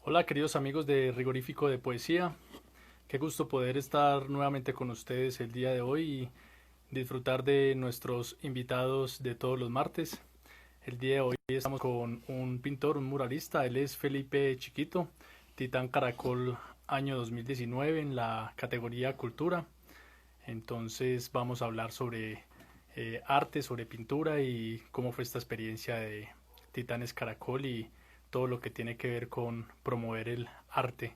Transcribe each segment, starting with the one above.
Hola queridos amigos de Rigorífico de Poesía, qué gusto poder estar nuevamente con ustedes el día de hoy y disfrutar de nuestros invitados de todos los martes. El día de hoy estamos con un pintor, un muralista, él es Felipe Chiquito, Titán Caracol año 2019 en la categoría Cultura. Entonces vamos a hablar sobre arte, sobre pintura y cómo fue esta experiencia de Titanes Caracol y todo lo que tiene que ver con promover el arte.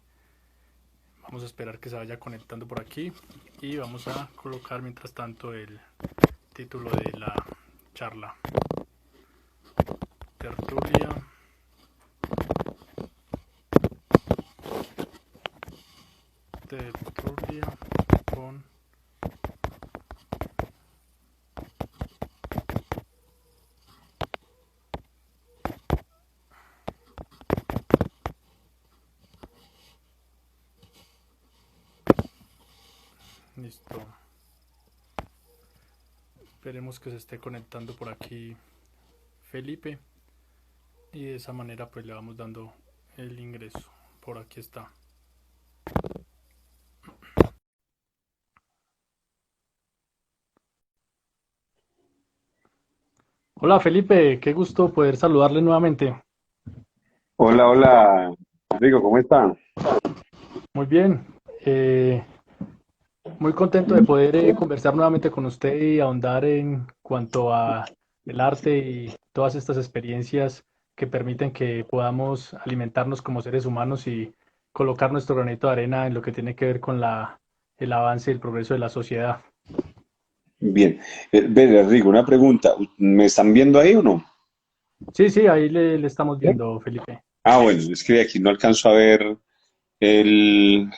Vamos a esperar que se vaya conectando por aquí y vamos a colocar mientras tanto el título de la charla. Tertulia, tertulia con... Listo. Esperemos que se esté conectando por aquí Felipe y de esa manera pues le vamos dando el ingreso. Por aquí está. Hola Felipe, qué gusto poder saludarle nuevamente. Hola, hola, Rico, ¿cómo está? Muy bien, eh, muy contento de poder conversar nuevamente con usted y ahondar en cuanto a el arte y todas estas experiencias que permiten que podamos alimentarnos como seres humanos y colocar nuestro granito de arena en lo que tiene que ver con el avance y el progreso de la sociedad. Bien. Ve, Rico, una pregunta. ¿Me están viendo ahí o no? Sí, sí, ahí le estamos ¿Sí? viendo, Felipe. Bueno, es que de aquí no alcanzo a ver el,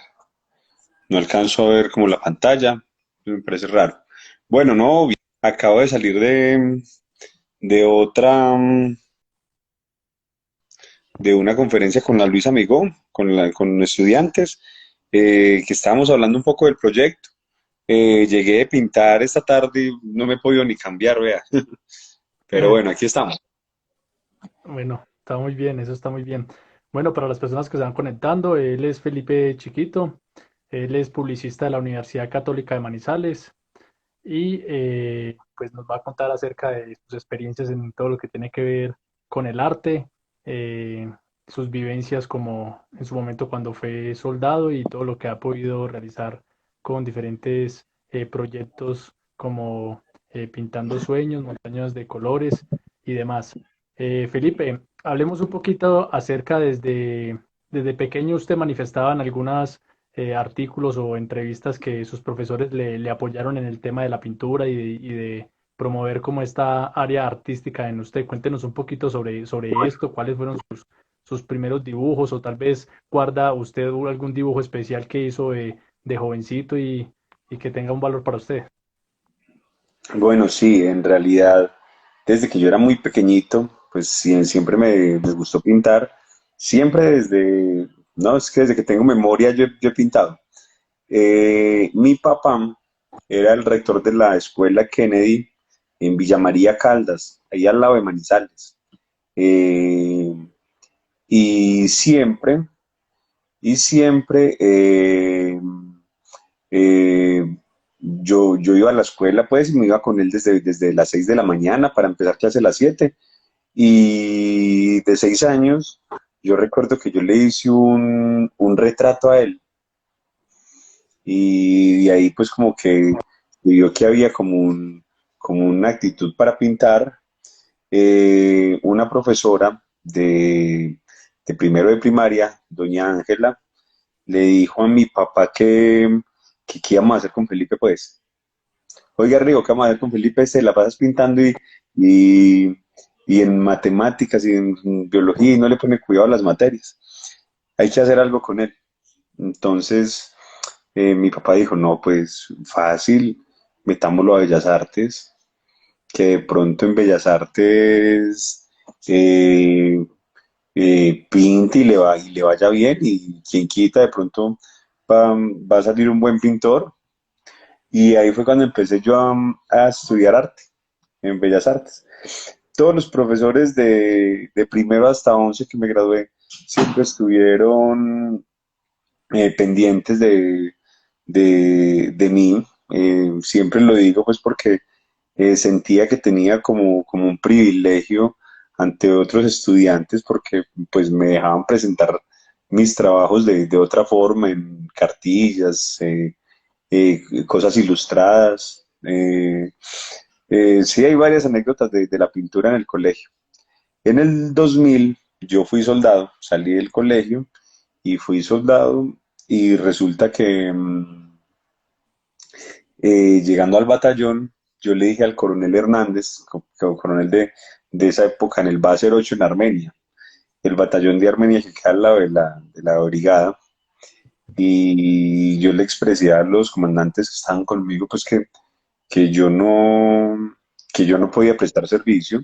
no alcanzo a ver como la pantalla. Me parece raro. Bueno, no, bien. Acabo de salir de otra, de una conferencia con la Luis Amigó, con estudiantes, que estábamos hablando un poco del proyecto. Llegué a pintar esta tarde y no me he podido ni cambiar, vea. Pero bueno, aquí estamos. Bueno, está muy bien, eso está muy bien. Bueno, para las personas que se van conectando, él es Felipe Chiquito, él es publicista de la Universidad Católica de Manizales y pues nos va a contar acerca de sus experiencias en todo lo que tiene que ver con el arte, eh, sus vivencias como en su momento cuando fue soldado y todo lo que ha podido realizar con diferentes proyectos como Pintando Sueños, Montañas de Colores y demás. Felipe, hablemos un poquito acerca desde pequeño usted manifestaba en algunas artículos o entrevistas que sus profesores le apoyaron en el tema de la pintura y de promover como esta área artística en usted. Cuéntenos un poquito sobre esto, cuáles fueron sus primeros dibujos o tal vez guarda usted algún dibujo especial que hizo de jovencito y que tenga un valor para usted. Bueno, sí, en realidad, desde que yo era muy pequeñito, pues siempre me gustó pintar. Siempre no, es que desde que tengo memoria yo he pintado. Mi papá era el rector de la escuela Kennedy en Villa María Caldas, ahí al lado de Manizales. Eh, y siempre, y siempre, yo iba a la escuela, pues, y me iba con él desde las 6 de la mañana para empezar clase a las 7. Y de 6 años, yo recuerdo que yo le hice un retrato a él. Y de ahí, pues, como que vio que había como una actitud para pintar. Una profesora de primero de primaria, doña Ángela, le dijo a mi papá que qué íbamos a hacer con Felipe, pues. Oiga, Rigo, ¿qué vamos a hacer con Felipe? Se la pasas pintando y, y en matemáticas y en biología y no le pone cuidado a las materias. Hay que hacer algo con él. Entonces, mi papá dijo, no, pues fácil, metámoslo a Bellas Artes, que de pronto en Bellas Artes pinte y le vaya bien y quien quita, de pronto va a salir un buen pintor. Y ahí fue cuando empecé yo a estudiar arte en Bellas Artes. Todos los profesores de primero hasta 11 que me gradué, siempre estuvieron pendientes de mí. Siempre lo digo pues porque sentía que tenía como un privilegio ante otros estudiantes porque pues me dejaban presentar mis trabajos de otra forma, en cartillas, cosas ilustradas. Sí, hay varias anécdotas de la pintura en el colegio. En el 2000 yo fui soldado, salí del colegio y fui soldado y resulta que llegando al batallón, yo le dije al coronel Hernández, coronel de esa época en el Báser 8 en Armenia, el batallón de Armenia que queda al lado de la brigada, y yo le expresé a los comandantes que estaban conmigo, pues que yo no, que yo no podía prestar servicio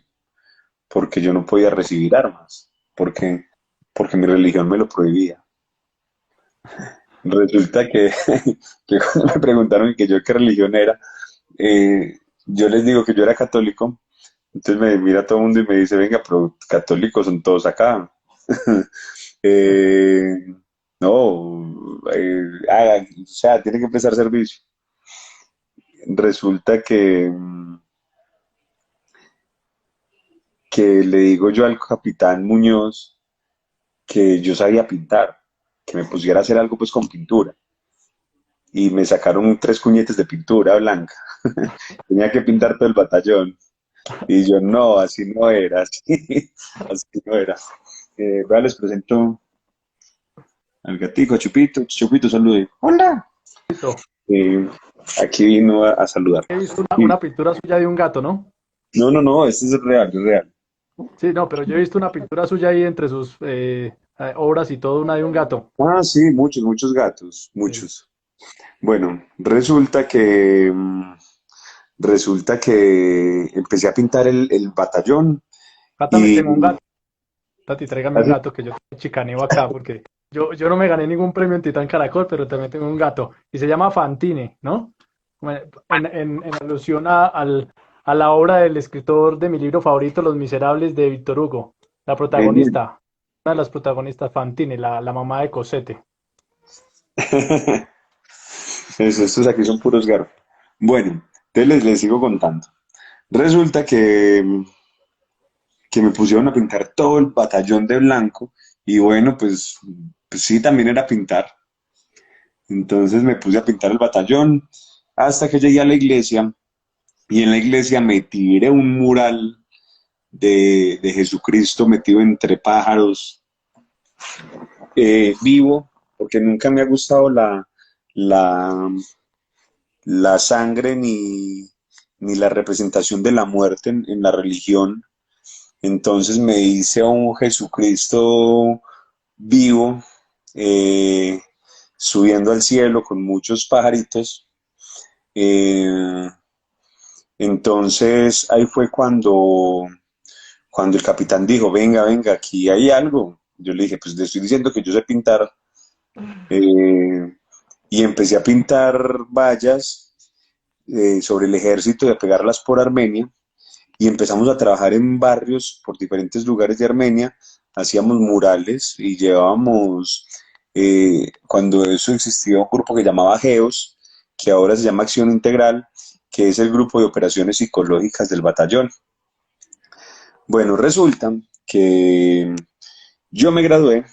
porque yo no podía recibir armas, porque mi religión me lo prohibía. Resulta que cuando me preguntaron que yo qué religión era, yo les digo que yo era católico. Entonces me mira todo el mundo y me dice, venga, pero católicos son todos acá. Eh, no, o sea, tiene que prestar servicio. Resulta que le digo yo al capitán Muñoz que yo sabía pintar, que me pusiera a hacer algo pues con pintura. Y me sacaron 3 cuñetes de pintura blanca. Tenía que pintar todo el batallón. Y yo, no, así no era, así no era. Vea, les presento al gatico, a Chupito. Chupito, salude. Hola. Listo. Eh, Aquí vino a saludar. He visto Y, una pintura suya de un gato, ¿no? no, no, no, este es real, es real. Sí, no, pero yo he visto una pintura suya ahí entre sus obras y todo, una de un gato. Ah, sí, muchos, muchos gatos, Sí. muchos. Bueno, resulta que empecé a pintar el batallón Acá también y tengo un gato. Tati, tráigame un así, gato que yo te chicaneo acá, porque yo no me gané ningún premio en Titán Caracol, pero también tengo un gato. Y se llama Fantine, ¿no? Como en alusión a la obra del escritor de mi libro favorito, Los Miserables, de Víctor Hugo. La genial. protagonista, una de las protagonistas, Fantine, la mamá de Cosette. Estos aquí son puros garros. Bueno, entonces les sigo contando. Resulta que me pusieron a pintar todo el batallón de blanco y bueno, pues sí, también era pintar. Entonces me puse a pintar el batallón hasta que llegué a la iglesia y en la iglesia me tiré un mural de Jesucristo metido entre pájaros, vivo, porque nunca me ha gustado la, la sangre ni la representación de la muerte en la religión. Entonces me hice a un Jesucristo vivo, eh, subiendo al cielo con muchos pajaritos. Eh, entonces ahí fue cuando el capitán dijo, venga, venga, aquí hay algo. Yo le dije, pues le estoy diciendo que yo sé pintar. eh, y empecé a pintar vallas sobre el ejército y a pegarlas por Armenia. Y empezamos a trabajar en barrios por diferentes lugares de Armenia. Hacíamos murales y llevábamos, cuando eso existía, un grupo que llamaba GEOS, que ahora se llama Acción Integral, que es el grupo de operaciones psicológicas del batallón. Bueno, resulta que yo me gradué,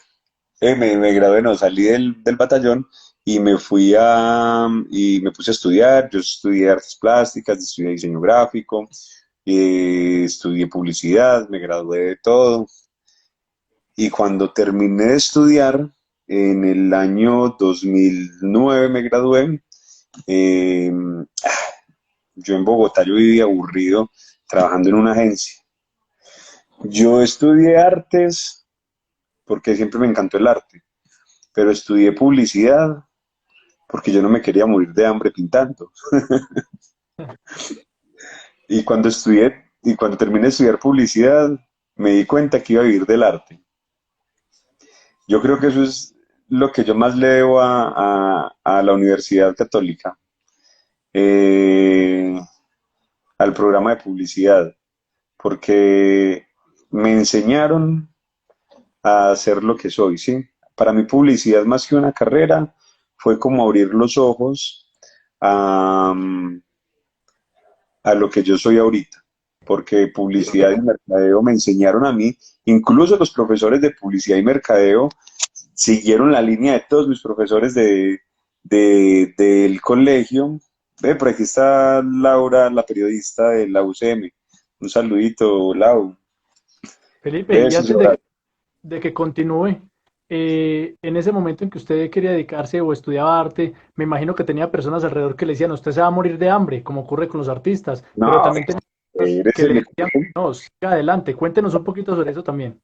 me gradué, no, salí del batallón y y me puse a estudiar. Yo estudié artes plásticas, estudié diseño gráfico, estudié publicidad, me gradué de todo. Y cuando terminé de estudiar, en el año 2009 me gradué. eh, yo en Bogotá, yo vivía aburrido trabajando en una agencia. Yo estudié artes porque siempre me encantó el arte, pero estudié publicidad porque yo no me quería morir de hambre pintando. Y cuando terminé de estudiar publicidad, me di cuenta que iba a vivir del arte. Yo creo que eso es lo que yo más le debo a la Universidad Católica, eh, al programa de publicidad, porque me enseñaron a hacer lo que soy, ¿sí? Para mí publicidad más que una carrera fue como abrir los ojos a, a lo que yo soy ahorita, porque publicidad y mercadeo me enseñaron a mí, incluso los profesores de publicidad y mercadeo siguieron la línea de todos mis profesores del colegio. Ve, por aquí está Laura, la periodista de la UCM. Un saludito, Lau. Felipe, y Besos y antes abrazos. de que continúe, en ese momento en que usted quería dedicarse o estudiaba arte, me imagino que tenía personas alrededor que le decían, usted se va a morir de hambre, como ocurre con los artistas, pero No, también tenía personas eres que el le mejor. decían, no, siga adelante, cuéntenos un poquito sobre eso también.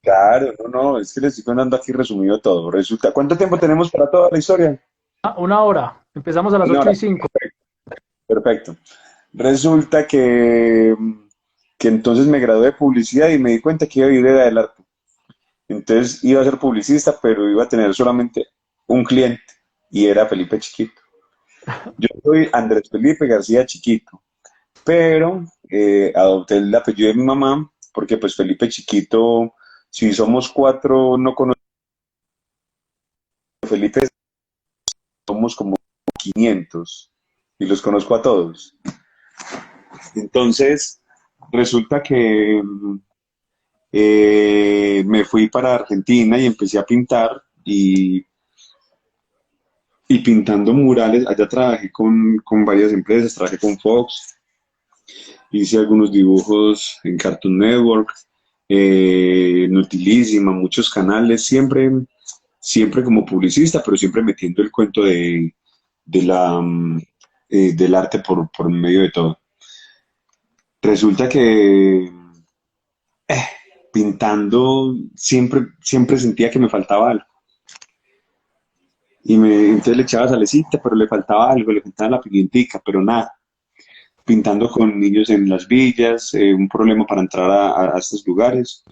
Claro, no, no, es que les estoy contando aquí resumido todo. Resulta, ¿cuánto tiempo tenemos para toda la historia? Ah, una hora, empezamos a las Una ocho hora. y cinco. Perfecto. Resulta que entonces me gradué de publicidad y me di cuenta que iba a vivir del arte. Entonces iba a ser publicista, pero iba a tener solamente un cliente y era Felipe Chiquito. Yo soy Andrés Felipe García Chiquito, pero adopté el apellido de mi mamá porque pues Felipe Chiquito, si somos cuatro, no conozco a Felipe, somos como 500 y los conozco a todos. Entonces, resulta que me fui para Argentina y empecé a pintar y pintando murales. Allá trabajé con varias empresas, trabajé con Fox, hice algunos dibujos en Cartoon Network, en Utilísima, muchos canales, siempre como publicista, pero siempre metiendo el cuento de la, del arte por medio de todo. Resulta que pintando siempre sentía que me faltaba algo. Entonces le echaba salecita, pero le faltaba algo, le faltaba la pimientica, pero nada. Pintando con niños en las villas, un problema para entrar a estos lugares.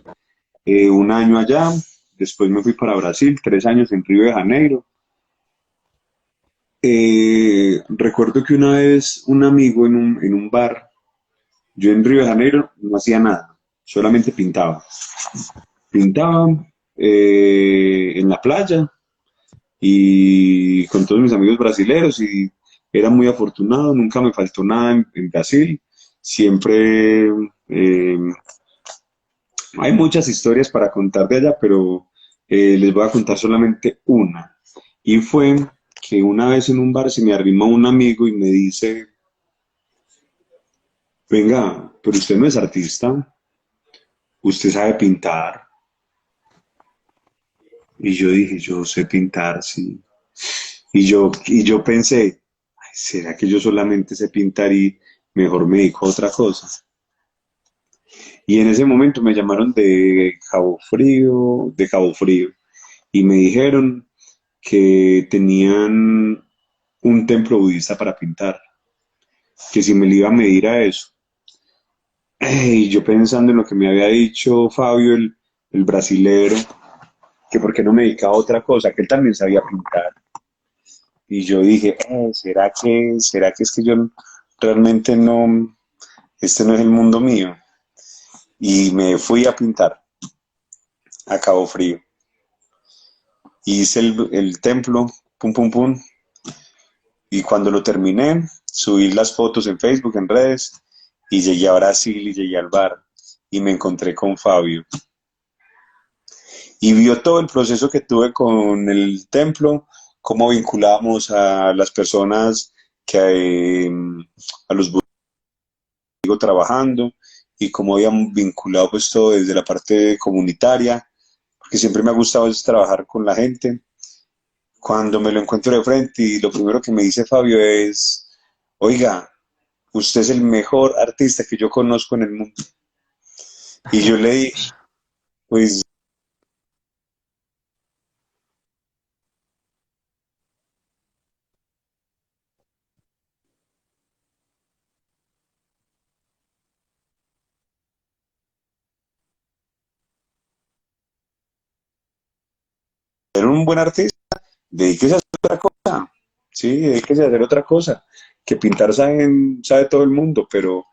Un año allá, después me fui para Brasil, 3 años en Río de Janeiro. Recuerdo que una vez un amigo en un bar, yo en Río de Janeiro no hacía nada, solamente pintaba. Pintaba en la playa y con todos mis amigos brasileños y era muy afortunado, nunca me faltó nada en Brasil. Siempre hay muchas historias para contar de allá, pero les voy a contar solamente una. Y fue que una vez en un bar se me arrimó un amigo y me dice, venga, pero usted no es artista, usted sabe pintar. Y yo dije, yo sé pintar, sí. Y yo pensé, "Ay, ¿será que yo solamente sé pintar y mejor me dedico a otra cosa?" Y en ese momento me llamaron de Cabo Frío, y me dijeron que tenían un templo budista para pintar, que si me le iba a medir a eso. Y yo pensando en lo que me había dicho Fabio, el brasilero, que por qué no me dedicaba a otra cosa, que él también sabía pintar. Y yo dije, ¿será que es que yo realmente no, este no es el mundo mío? Y me fui a pintar a Cabo Frío. Hice el templo, pum, pum, pum, y cuando lo terminé, subí las fotos en Facebook, en redes, y llegué a Brasil y llegué al bar, y me encontré con Fabio. Y vio todo el proceso que tuve con el templo, cómo vinculábamos a las personas que a los budistas trabajando y cómo habían vinculado pues todo desde la parte comunitaria, porque siempre me ha gustado es trabajar con la gente. Cuando me lo encuentro de frente y lo primero que me dice Fabio es, oiga, usted es el mejor artista que yo conozco en el mundo. Y yo le dije, pues era un buen artista, dedíquese a hacer otra cosa, sí, dedíquese a hacer otra cosa, que pintar sabe todo el mundo, pero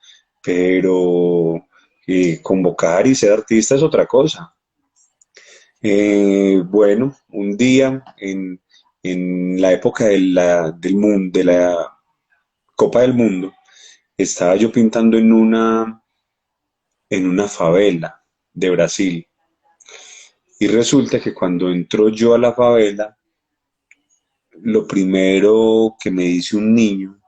convocar y ser artista es otra cosa. Bueno, un día en la época del mundo, de la Copa del Mundo, estaba yo pintando en una favela de Brasil. Y resulta que cuando entro yo a la favela, lo primero que me dice un niño,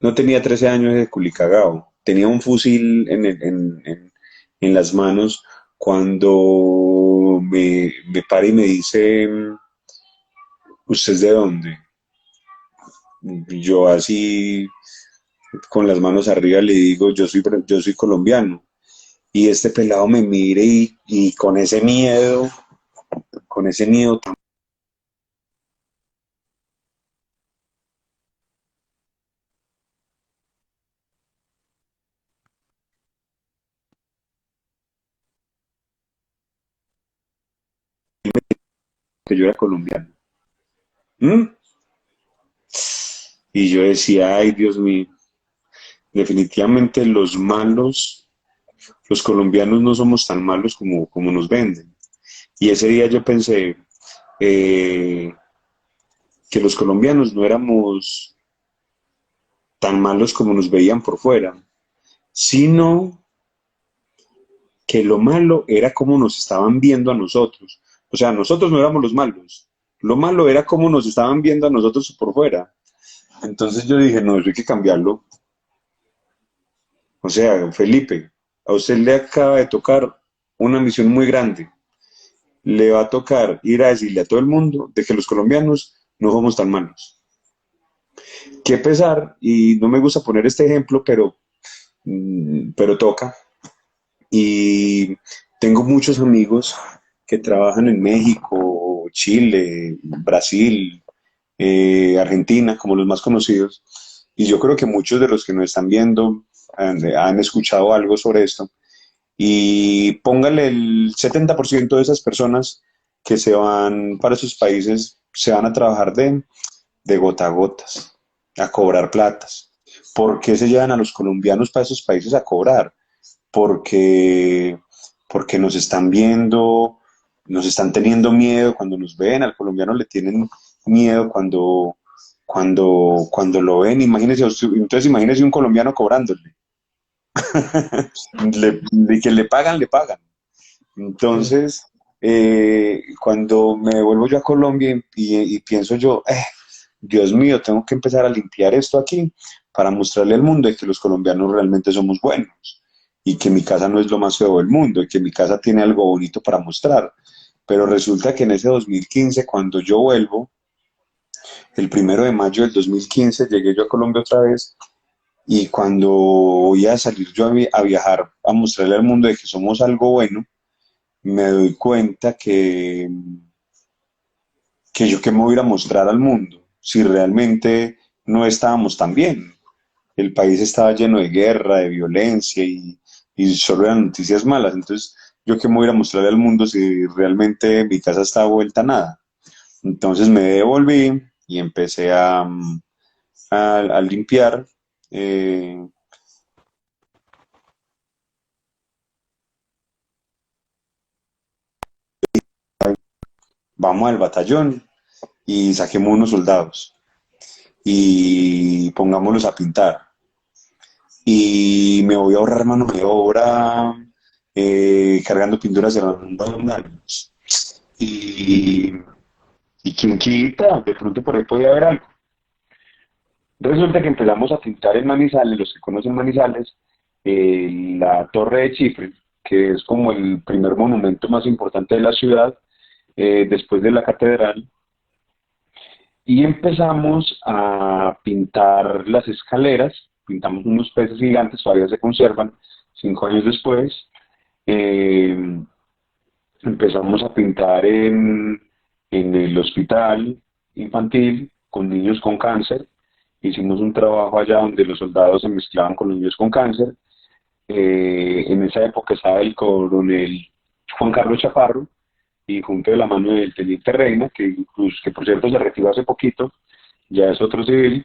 no tenía 13 años de culicagao, tenía un fusil en las manos cuando me para y me dice, ¿usted es de dónde? Yo así con las manos arriba le digo, yo soy colombiano. Y este pelado me mire y con ese miedo que yo era colombiano. ¿Mm? Y yo decía, ay Dios mío, definitivamente los colombianos no somos tan malos como nos venden. Y ese día yo pensé eh, que los colombianos no éramos tan malos como nos veían por fuera, sino que lo malo era cómo nos estaban viendo a nosotros. O sea, nosotros no éramos los malos. Lo malo era cómo nos estaban viendo a nosotros por fuera. Entonces yo dije, no, eso hay que cambiarlo. O sea, Felipe, a usted le acaba de tocar una misión muy grande. Le va a tocar ir a decirle a todo el mundo de que los colombianos no somos tan malos. Qué pesar, y no me gusta poner este ejemplo, pero toca. Y tengo muchos amigos que trabajan en México, Chile, Brasil, Argentina, como los más conocidos. Y yo creo que muchos de los que nos están viendo han escuchado algo sobre esto. Y póngale el 70% de esas personas que se van para esos países, se van a trabajar de gota a gotas, a cobrar platas. ¿Por qué se llevan a los colombianos para esos países a cobrar? Porque, porque nos están viendo, nos están teniendo miedo cuando nos ven, al colombiano le tienen miedo cuando lo ven. Entonces imagínese un colombiano cobrándole. De que le pagan, le pagan. Sí. Entonces, cuando me vuelvo yo a Colombia y pienso yo, Dios mío, tengo que empezar a limpiar esto aquí para mostrarle al mundo de que los colombianos realmente somos buenos y que mi casa no es lo más feo del mundo y que mi casa tiene algo bonito para mostrar. Pero resulta que en ese 2015, cuando yo vuelvo, el 1 de mayo del 2015, llegué yo a Colombia otra vez y cuando voy a salir yo a viajar, a mostrarle al mundo de que somos algo bueno, me doy cuenta que yo qué me voy a ir a mostrar al mundo si realmente no estábamos tan bien. El país estaba lleno de guerra, de violencia y solo eran noticias malas. Entonces, yo qué me voy a ir a mostrarle al mundo si realmente mi casa estaba vuelta a nada. Entonces me devolví y empecé a limpiar. eh, Vamos al batallón y saquemos unos soldados y pongámoslos a pintar. Y me voy a ahorrar mano de obra cargando pinturas de los y, y quien quita, de pronto por ahí podía haber algo. Resulta que empezamos a pintar en Manizales, los que conocen Manizales, la Torre de Chipre, que es como el primer monumento más importante de la ciudad, después de la catedral, y empezamos a pintar las escaleras, pintamos unos peces gigantes, todavía se conservan, 5 años después. Eh, Empezamos a pintar en el hospital infantil con niños con cáncer. Hicimos un trabajo allá donde los soldados se mezclaban con los niños con cáncer. En esa época estaba el coronel Juan Carlos Chaparro y junto de la mano del teniente Reina, que por cierto se retiró hace poquito, ya es otro civil.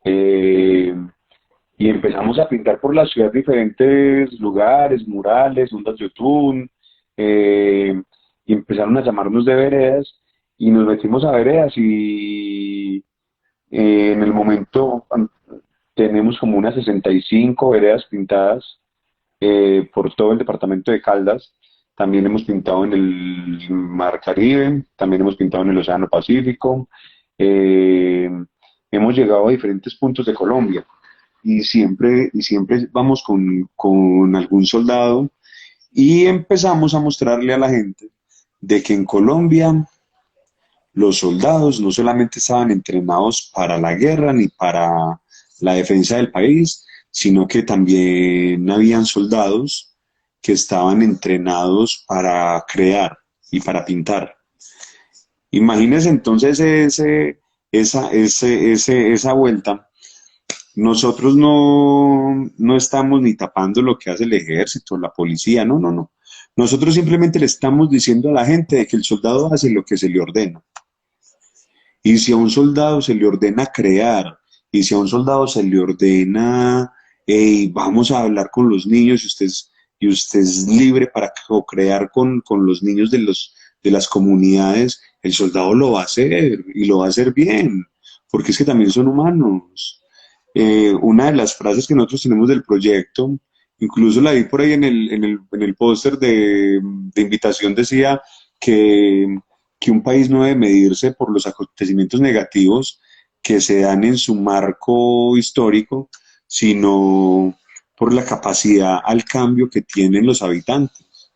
eh, y empezamos a pintar por la ciudad diferentes lugares, murales, ondas de Otún, eh, y empezaron a llamarnos de veredas y nos metimos a veredas y en el momento tenemos como unas 65 veredas pintadas por todo el departamento de Caldas. También hemos pintado en el Mar Caribe, también hemos pintado en el Océano Pacífico. eh, Hemos llegado a diferentes puntos de Colombia y siempre vamos con algún soldado y empezamos a mostrarle a la gente de que en Colombia los soldados no solamente estaban entrenados para la guerra ni para la defensa del país, sino que también habían soldados que estaban entrenados para crear y para pintar. Imagínense entonces esa vuelta. Nosotros no estamos ni tapando lo que hace el ejército, la policía, no, no, no. Nosotros simplemente le estamos diciendo a la gente de que el soldado hace lo que se le ordena. Y si a un soldado se le ordena crear, y si a un soldado se le ordena, "Hey, vamos a hablar con los niños y usted es libre para crear con los niños de las comunidades, el soldado lo va a hacer y lo va a hacer bien, porque es que también son humanos. Una de las frases que nosotros tenemos del proyecto, incluso la vi por ahí en el póster de invitación, decía que, que un país no debe medirse por los acontecimientos negativos que se dan en su marco histórico, sino por la capacidad al cambio que tienen los habitantes.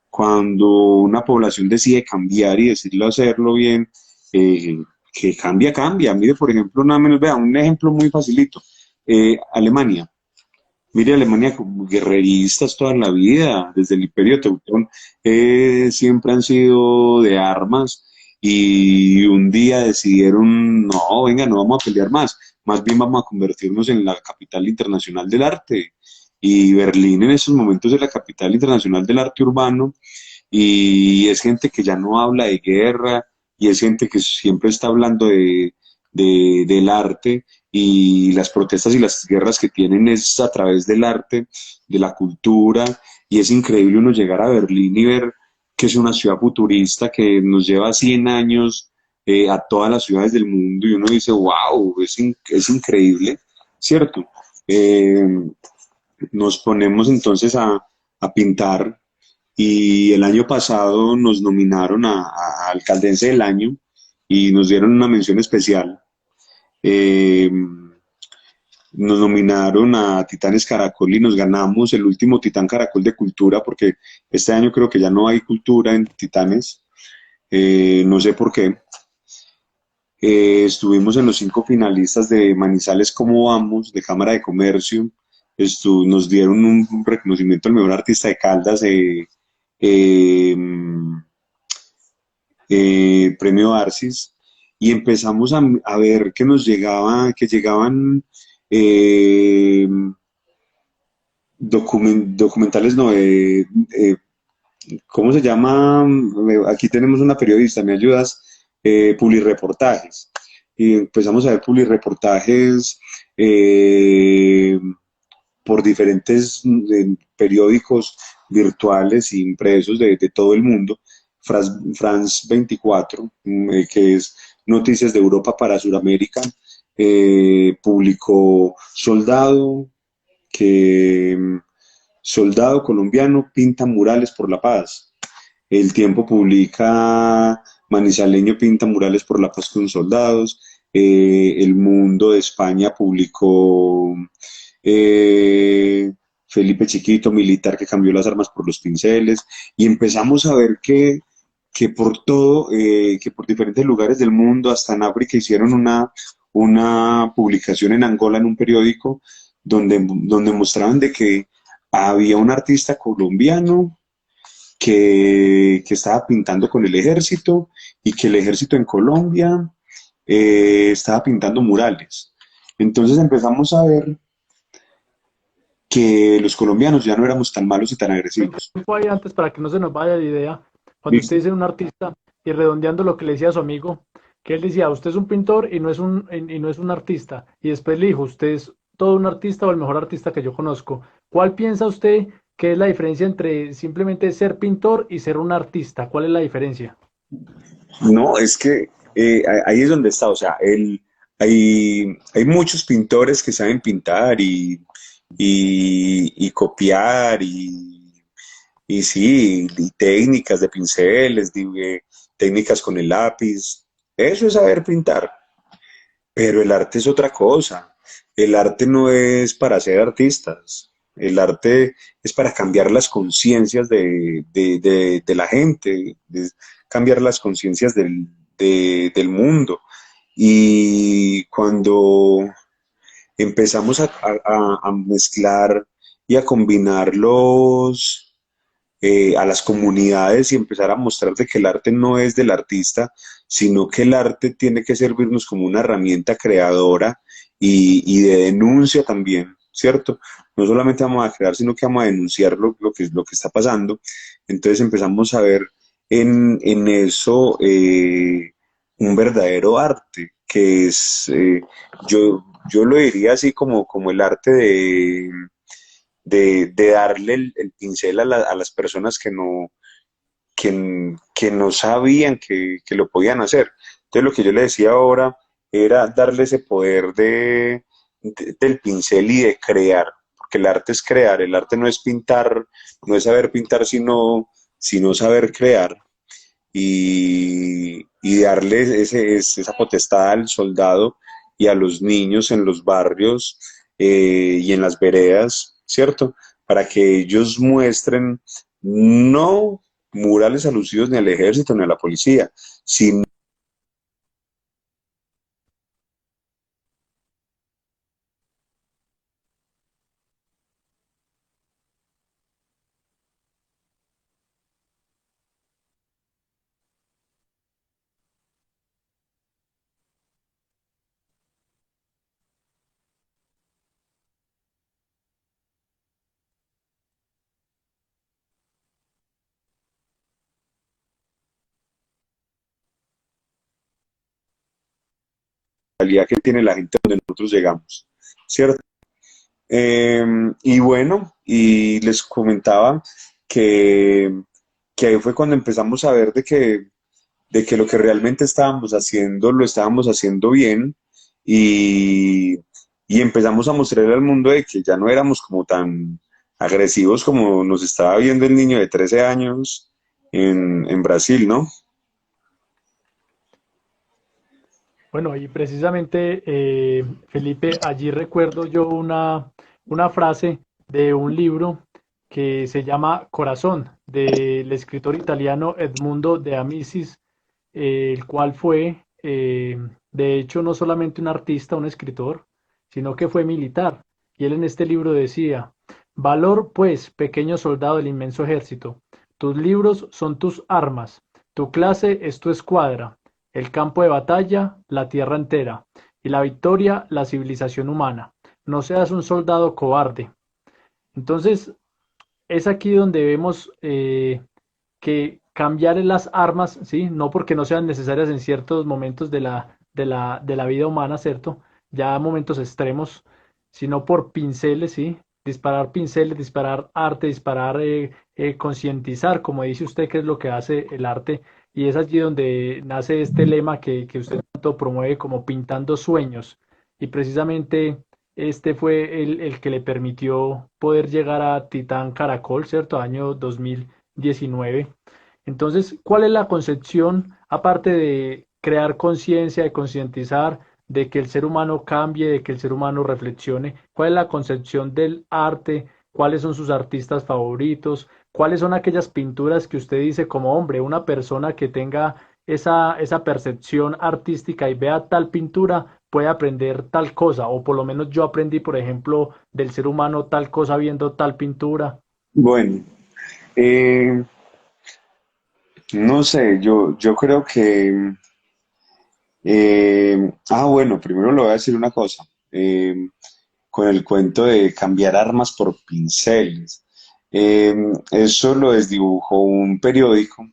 Cuando una población decide cambiar y decirlo hacerlo bien, que cambia, cambia. Mire, por ejemplo, nada menos, vea, un ejemplo muy facilito. Alemania. Mire, Alemania como guerreristas toda la vida, desde el Imperio Teutón, siempre han sido de armas y un día decidieron, no, venga, no vamos a pelear más bien vamos a convertirnos en la capital internacional del arte. Y Berlín en estos momentos es la capital internacional del arte urbano y es gente que ya no habla de guerra y es gente que siempre está hablando del arte y las protestas y las guerras que tienen es a través del arte, de la cultura y es increíble uno llegar a Berlín y ver que es una ciudad futurista que nos lleva 100 años a todas las ciudades del mundo y uno dice, wow, es increíble, ¿cierto? Eh, Nos ponemos entonces a pintar y el año pasado nos nominaron a Alcaldesa del Año y nos dieron una mención especial. Eh, Nos nominaron a Titanes Caracol y nos ganamos el último Titán Caracol de Cultura porque este año creo que ya no hay cultura en Titanes, no sé por qué. Estuvimos en los 5 finalistas de Manizales Cómo Vamos, de Cámara de Comercio. Nos dieron un reconocimiento al mejor artista de Caldas, eh, premio Arcis, y empezamos a ver que que llegaban eh, documentales, no, ¿cómo se llama? Aquí tenemos una periodista, ¿me ayudas? Publireportajes. Y empezamos a ver publireportajes eh, por diferentes periódicos virtuales e impresos de todo el mundo. France 24, que es Noticias de Europa para Sudamérica, publicó que Soldado colombiano pinta murales por la paz. El Tiempo publica Manizaleño pinta murales por la paz con soldados. El Mundo de España publicó Felipe Chiquito, militar que cambió las armas por los pinceles. Y empezamos a ver que por todo, que por diferentes lugares del mundo, hasta en África, hicieron una publicación en Angola en un periódico donde mostraban de que había un artista colombiano que estaba pintando con el ejército y que el ejército en Colombia estaba pintando murales. Entonces empezamos a ver que los colombianos ya no éramos tan malos y tan agresivos. Tiempo ahí antes para que no se nos vaya la idea. Cuando usted ¿Listo? dice un artista y redondeando lo que le decía a su amigo, que él decía, usted es un pintor y no es un artista. Y después le dijo, usted es todo un artista o el mejor artista que yo conozco. ¿Cuál piensa usted ¿qué es la diferencia entre simplemente ser pintor y ser un artista? ¿Cuál es la diferencia? No, es que ahí es donde está, o sea, hay muchos pintores que saben pintar y copiar y sí, y técnicas de pinceles, técnicas con el lápiz, eso es saber pintar, pero el arte es otra cosa. El arte no es para ser artistas. El arte es para cambiar las conciencias de la gente, cambiar las conciencias del mundo. Y cuando empezamos a mezclar y a combinar a las comunidades y empezar a mostrar de que el arte no es del artista, sino que el arte tiene que servirnos como una herramienta creadora y de denuncia también, ¿cierto? No solamente vamos a crear, sino que vamos a denunciar lo que está pasando. Entonces empezamos a ver en eso un verdadero arte, que es, yo lo diría así como el arte de darle el pincel a las personas que no sabían que lo podían hacer. Entonces lo que yo le decía ahora era darle ese poder del pincel y de crear, porque el arte es crear, el arte no es pintar, no es saber pintar, sino saber crear y darle esa potestad al soldado y a los niños en los barrios y en las veredas, ¿cierto? Para que ellos muestren no murales alusivos ni al ejército ni a la policía, sino la realidad que tiene la gente donde nosotros llegamos, ¿cierto? Y bueno, y les comentaba que, que ahí fue cuando empezamos a ver de que lo que realmente estábamos haciendo lo estábamos haciendo bien y, y empezamos a mostrarle al mundo de que ya no éramos como tan agresivos como nos estaba viendo el niño de 13 años en Brasil, ¿no? Bueno, y precisamente, Felipe, allí recuerdo yo una frase de un libro que se llama Corazón, del escritor italiano Edmundo de Amicis, el cual fue, de hecho, no solamente un artista, un escritor, sino que fue militar. Y él en este libro decía, valor, pues, pequeño soldado del inmenso ejército, tus libros son tus armas, tu clase es tu escuadra, el campo de batalla, la tierra entera, y la victoria, la civilización humana. No seas un soldado cobarde. Entonces, es aquí donde vemos que cambiar las armas, ¿sí? No porque no sean necesarias en ciertos momentos de la vida humana, ¿cierto? Ya momentos extremos, sino por pinceles, ¿sí? Disparar pinceles, disparar arte, disparar, concientizar, como dice usted, que es lo que hace el arte. Y es allí donde nace este lema que usted tanto promueve como pintando sueños. Y precisamente este fue el que le permitió poder llegar a Titán Caracol, ¿cierto? Año 2019. Entonces, ¿cuál es la concepción, aparte de crear conciencia, de concientizar, de que el ser humano cambie, de que el ser humano reflexione? ¿Cuál es la concepción del arte? ¿Cuáles son sus artistas favoritos? ¿Cuáles son aquellas pinturas que usted dice como hombre, una persona que tenga esa percepción artística y vea tal pintura puede aprender tal cosa? O por lo menos yo aprendí, por ejemplo, del ser humano tal cosa viendo tal pintura. Bueno, eh, no sé, yo creo que bueno, primero le voy a decir una cosa, con el cuento de cambiar armas por pinceles. Eh, Eso lo desdibujó un periódico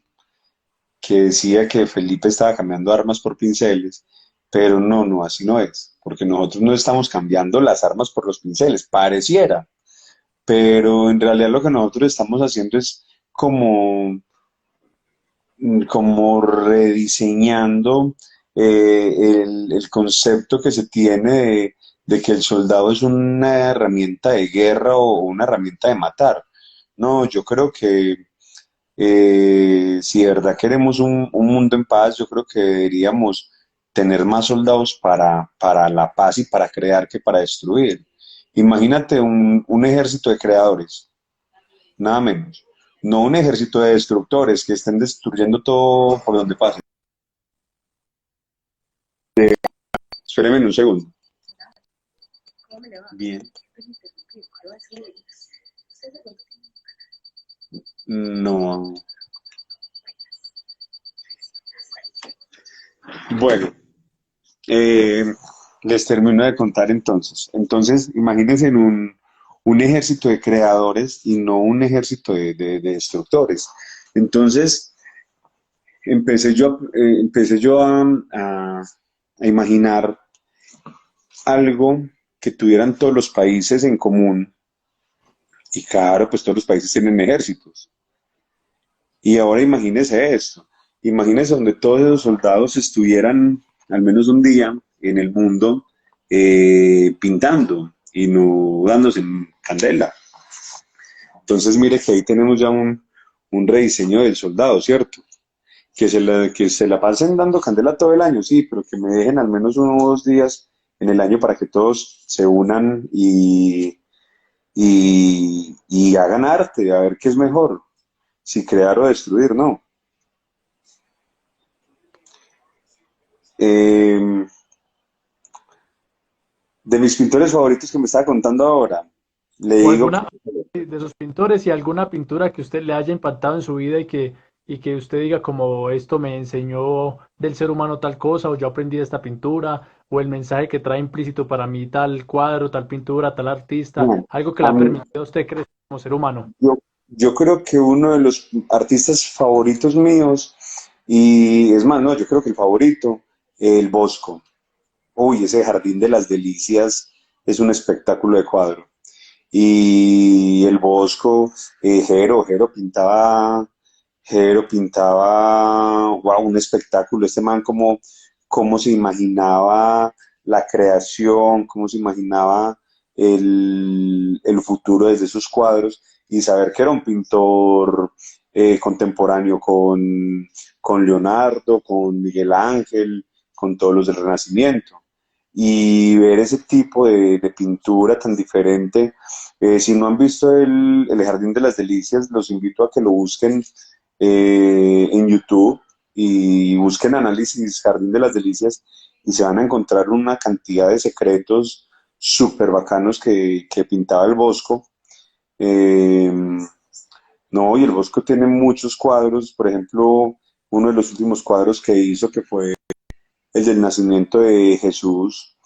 que decía que Felipe estaba cambiando armas por pinceles, pero no, así no es, porque nosotros no estamos cambiando las armas por los pinceles, pareciera, pero en realidad lo que nosotros estamos haciendo es como, como rediseñando el concepto que se tiene de que el soldado es una herramienta de guerra o una herramienta de matar. No, yo creo que si de verdad queremos un mundo en paz, yo creo que deberíamos tener más soldados para la paz y para crear que para destruir. Imagínate un ejército de creadores, nada menos. No un ejército de destructores que estén destruyendo todo por donde pasen. Espérenme un segundo. Bien. No. Bueno, eh, les termino de contar entonces. Entonces, imagínense en un ejército de creadores y no un ejército de destructores. Entonces, empecé yo a imaginar algo que tuvieran todos los países en común. Y claro, pues todos los países tienen ejércitos. Y ahora imagínese esto. Imagínese donde todos esos soldados estuvieran al menos un día en el mundo pintando y no dándose en candela. Entonces mire que ahí tenemos ya un rediseño del soldado, ¿cierto? Que se la pasen dando candela todo el año, sí, pero que me dejen al menos uno o 2 días en el año para que todos se unan y hagan arte, a ver qué es mejor, si crear o destruir, no. Eh, de mis pintores favoritos que me estaba contando ahora, le O digo que alguna de sus pintores y alguna pintura que usted le haya impactado en su vida y que usted diga como esto me enseñó del ser humano tal cosa o yo aprendí de esta pintura o el mensaje que trae implícito para mí tal cuadro, tal pintura, tal artista, no, algo que le a ha mí, permitido a usted crecer como ser humano. yo creo que uno de los artistas favoritos míos, y es más, no, yo creo que el favorito, el Bosco. Uy, ese Jardín de las Delicias es un espectáculo de cuadro. Y el Bosco, Jero pintaba, wow, un espectáculo. Este man como, cómo se imaginaba la creación, cómo se imaginaba el futuro desde sus cuadros y saber que era un pintor contemporáneo con Leonardo, con Miguel Ángel, con todos los del Renacimiento. Y ver ese tipo de pintura tan diferente. Si no han visto el Jardín de las Delicias, los invito a que lo busquen en YouTube y busquen análisis Jardín de las Delicias y se van a encontrar una cantidad de secretos súper bacanos que pintaba el Bosco. Eh, no, y el Bosco tiene muchos cuadros, por ejemplo, uno de los últimos cuadros que hizo que fue el del nacimiento de Jesús,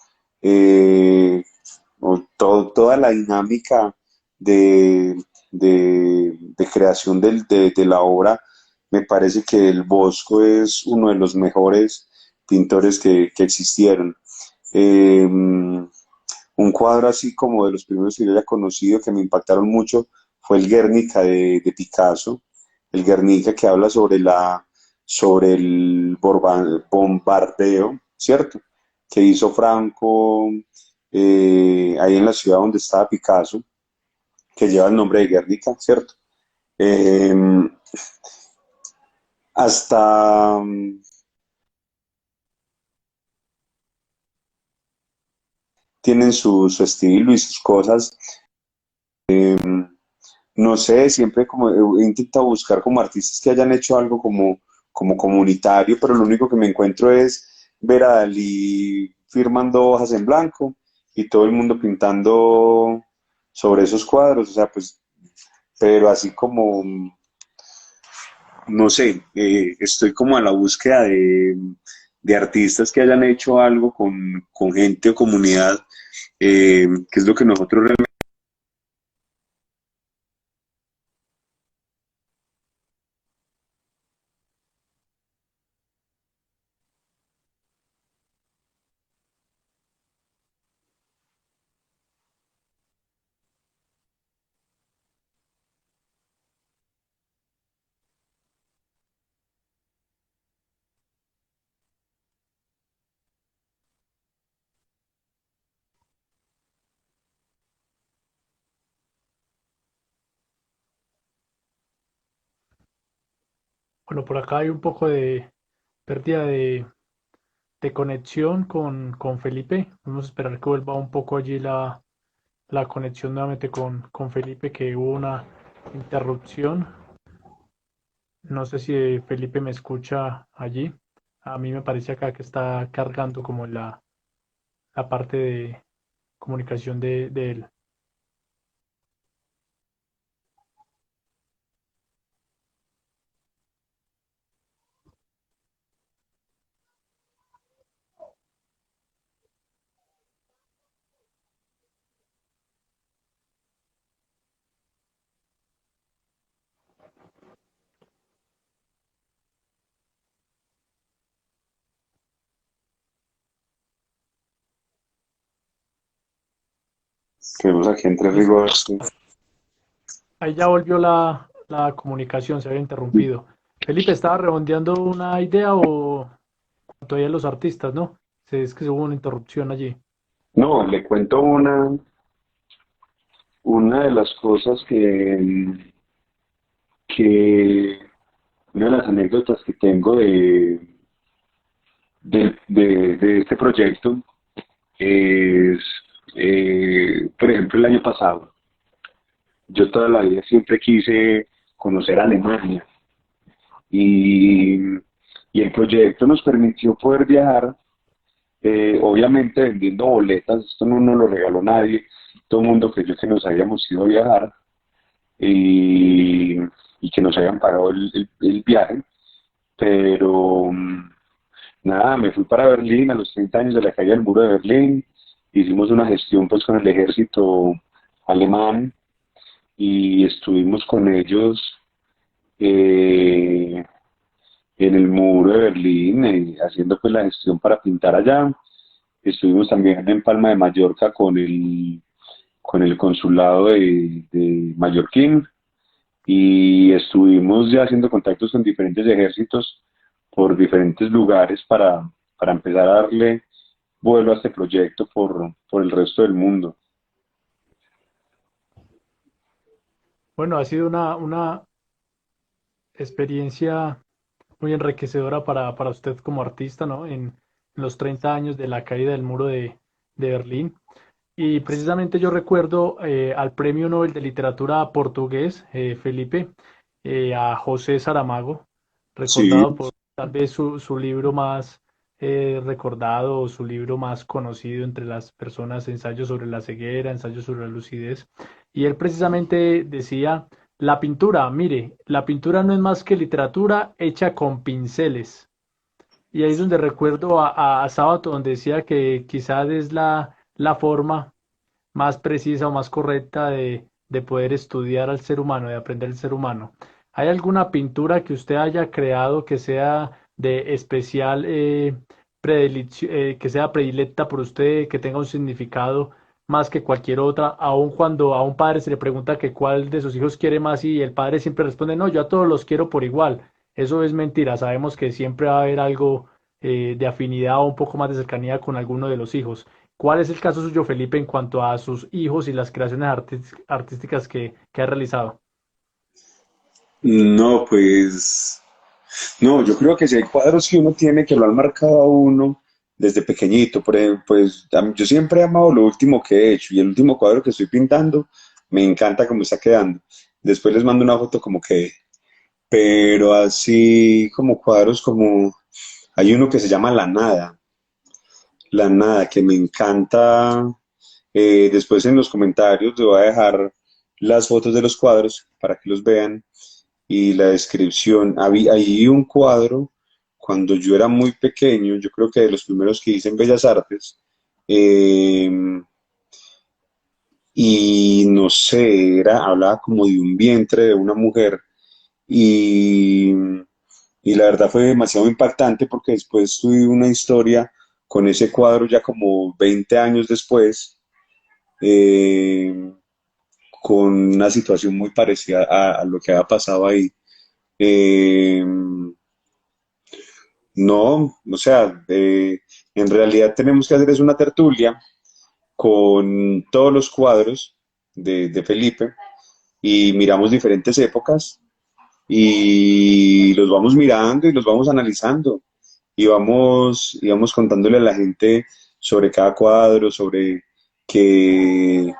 o toda la dinámica de, de creación de la obra, me parece que el Bosco es uno de los mejores pintores que existieron. Un cuadro así como de los primeros que yo haya conocido que me impactaron mucho fue el Guernica de Picasso, el Guernica que habla sobre el bombardeo, ¿cierto? Que hizo Franco ahí en la ciudad donde estaba Picasso, que lleva el nombre de Guernica, ¿cierto? Eh, hasta tienen su estilo y sus cosas. No sé, siempre como he intentado buscar como artistas que hayan hecho algo como comunitario, pero lo único que me encuentro es ver a Dalí firmando hojas en blanco y todo el mundo pintando sobre esos cuadros, o sea, pues, pero así como, no sé, estoy como a la búsqueda de artistas que hayan hecho algo con gente o comunidad, que es lo que nosotros realmente... Bueno, por acá hay un poco de pérdida de conexión con Felipe. Vamos a esperar que vuelva un poco allí la conexión nuevamente con Felipe, que hubo una interrupción. No sé si Felipe me escucha allí. A mí me parece acá que está cargando como la parte de comunicación de él. Tenemos aquí entre Listo. rigor. Sí. Ahí ya volvió la comunicación, se había interrumpido. Felipe, ¿estaba redondeando una idea o todavía los artistas, no? Es que hubo una interrupción allí. No, le cuento una de las cosas que una de las anécdotas que tengo de este proyecto es, por ejemplo, el año pasado, yo toda la vida siempre quise conocer Alemania y, y el proyecto nos permitió poder viajar, obviamente vendiendo boletas, esto no nos lo regaló nadie, todo el mundo creyó que nos habíamos ido a viajar y, y que nos habían pagado el viaje, pero nada, me fui para Berlín a los 30 años de la caída del muro de Berlín, hicimos una gestión pues con el ejército alemán y estuvimos con ellos eh, en el muro de Berlín, haciendo pues la gestión para pintar allá. Estuvimos también en Palma de Mallorca con el consulado de Mallorquín y estuvimos ya haciendo contactos con diferentes ejércitos por diferentes lugares para empezar a darle vuelo a este proyecto por el resto del mundo. Bueno, ha sido una experiencia muy enriquecedora para usted como artista, ¿no? En los 30 años de la caída del muro de Berlín. Y precisamente yo recuerdo al Premio Nobel de Literatura portugués, Felipe, a José Saramago, Sí, recordado por tal vez su libro más recordado o su libro más conocido entre las personas, Ensayo sobre la ceguera, Ensayo sobre la lucidez. Y él precisamente decía, la pintura, mire, la pintura no es más que literatura hecha con pinceles. Y ahí es donde recuerdo a Sábato, donde decía que quizás es la forma más precisa o más correcta de poder estudiar al ser humano, de aprender el ser humano. ¿Hay alguna pintura que usted haya creado que sea de especial, que sea predilecta por usted, que tenga un significado más que cualquier otra, aun cuando a un padre se le pregunta que cuál de sus hijos quiere más y el padre siempre responde, no, yo a todos los quiero por igual? Eso es mentira, sabemos que siempre va a haber algo de afinidad o un poco más de cercanía con alguno de los hijos. ¿Cuál es el caso suyo, Felipe, en cuanto a sus hijos y las creaciones artísticas que ha realizado? no, pues, no, yo creo que si hay cuadros que uno tiene que lo han marcado a uno desde pequeñito, por ejemplo, pues yo siempre he amado lo último que he hecho y el último cuadro que estoy pintando me encanta cómo está quedando. Después les mando una foto como que, pero así como cuadros como, hay uno que se llama La Nada, que me encanta. Después en los comentarios le voy a dejar las fotos de los cuadros para que los vean y la descripción. Había ahí un cuadro cuando yo era muy pequeño, yo creo que de los primeros que hice en Bellas Artes, eh, y no sé, hablaba como de un vientre de una mujer y, y la verdad fue demasiado impactante porque después tuve una historia con ese cuadro ya como 20 años después, eh, con una situación muy parecida a lo que había pasado ahí. Eh, no, o sea, en realidad tenemos que hacer es una tertulia con todos los cuadros de Felipe y miramos diferentes épocas y los vamos mirando y los vamos analizando y vamos contándole a la gente sobre cada cuadro, sobre qué,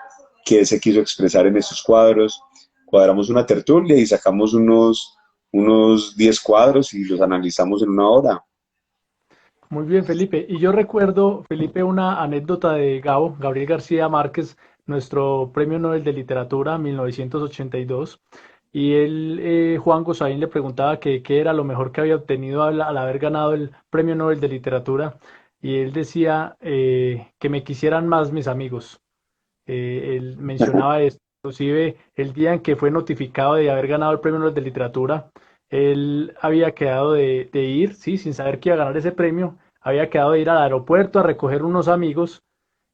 qué se quiso expresar en esos cuadros. Cuadramos una tertulia y sacamos unos 10 cuadros y los analizamos en una hora. Muy bien, Felipe. Y yo recuerdo, Felipe, una anécdota de Gabo, Gabriel García Márquez, nuestro Premio Nobel de Literatura 1982. Y él, Juan Gosaín, le preguntaba que qué era lo mejor que había obtenido al haber ganado el Premio Nobel de Literatura. Y él decía que me quisieran más mis amigos. Él mencionaba esto, inclusive el día en que fue notificado de haber ganado el Premio Nobel de Literatura, él había quedado de ir, sí, sin saber que iba a ganar ese premio, había quedado de ir al aeropuerto a recoger unos amigos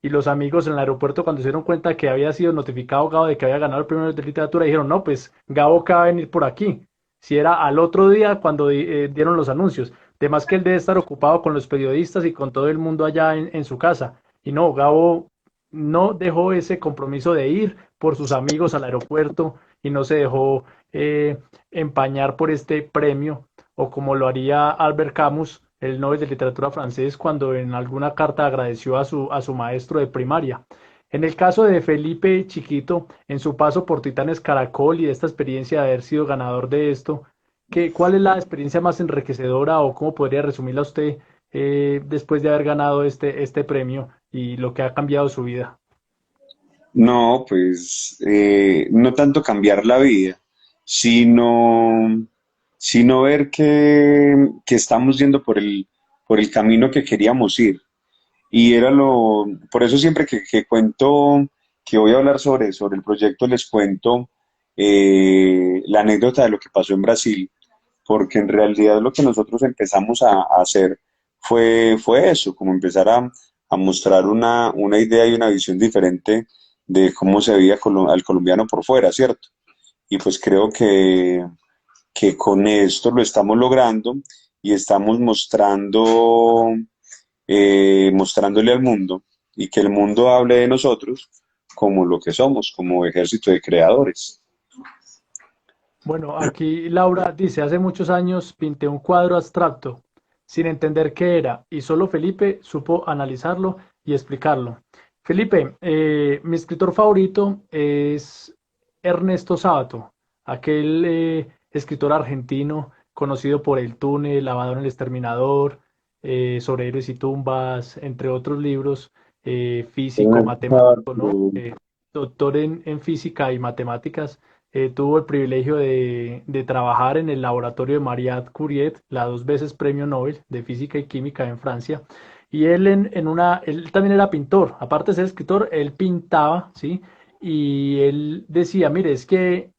y los amigos en el aeropuerto cuando se dieron cuenta que había sido notificado Gabo de que había ganado el Premio Nobel de Literatura, dijeron, no, pues Gabo acaba de venir por aquí. Si era al otro día cuando dieron los anuncios. Además que él debe estar ocupado con los periodistas y con todo el mundo allá en su casa. Y no, Gabo no dejó ese compromiso de ir por sus amigos al aeropuerto y no se dejó empañar por este premio, o como lo haría Albert Camus, el Nobel de Literatura francés, cuando en alguna carta agradeció a su maestro de primaria. En el caso de Felipe Chiquito, en su paso por Titanes Caracol y de esta experiencia de haber sido ganador de esto, ¿cuál es la experiencia más enriquecedora o cómo podría resumirla usted después de haber ganado este premio y lo que ha cambiado su vida? No, pues no tanto cambiar la vida, sino, sino ver que estamos yendo por el camino que queríamos ir. Y era por eso siempre que cuento, que voy a hablar sobre el proyecto, les cuento la anécdota de lo que pasó en Brasil, porque en realidad lo que nosotros empezamos a hacer fue eso, como empezar a mostrar una idea y una visión diferente de cómo se veía al colombiano por fuera, ¿cierto? Y pues creo que con esto lo estamos logrando y estamos mostrándole al mundo y que el mundo hable de nosotros como lo que somos, como ejército de creadores. Bueno, aquí Laura dice, hace muchos años pinté un cuadro abstracto sin entender qué era y solo Felipe supo analizarlo y explicarlo. Felipe, mi escritor favorito es Ernesto Sábato, aquel escritor argentino conocido por El túnel, Lavador en el exterminador, sobre héroes y tumbas, entre otros libros, físico, matemático, ¿no? Doctor en física y matemáticas. Tuvo el privilegio de trabajar en el laboratorio de Marie Curie, la dos veces premio Nobel de Física y Química en Francia. Y él, él también era pintor, aparte de ser escritor, él pintaba, ¿sí? Y él decía, mire, es que